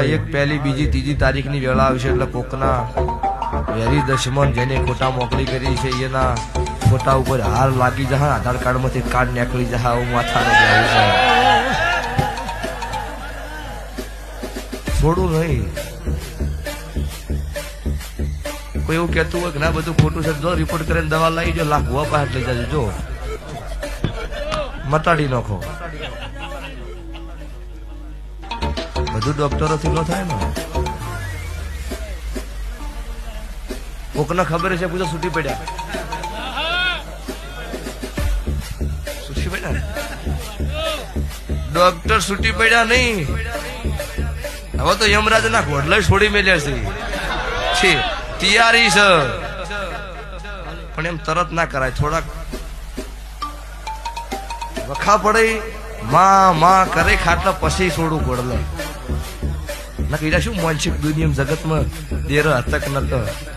એક પહેલી બીજી ત્રીજી તારીખની વેળા આવશે એટલે કોકના વેરી દશમન જેને ખોટા મોકલી કરી છે એના ખોટા ઉપર હાર લાગી જહા આધાર કાર્ડ માંથી કાર્ડ નીકળી જહા આવું માથાનો બેવું છે. થોડું નહીં કોઈ એવું કહેતું હોય કે ના બધું ખોટું છે જો રિપોર્ટ કરીને દવા લાવી જો લાખ હોવા પાસે લઈ જજો જો મટાડી નાખો. બધું ડોક્ટરોથી ન થાય ને. કોકને ખબર છે પૂછો છૂટી પડ્યા ડોક્ટર છૂટી પડ્યા નહીં. હવે તો યમરાજ ના ઘોડલા છોડી મેલ્યા છે તૈયારી છે પણ એમ તરત ના કરાય. થોડાક વખા પડે માં કરે ખાટલા પછી છોડું ઘોડલા ના કીધા શું માનસિક દુનિયા જગતમાં દેર હતક નતો.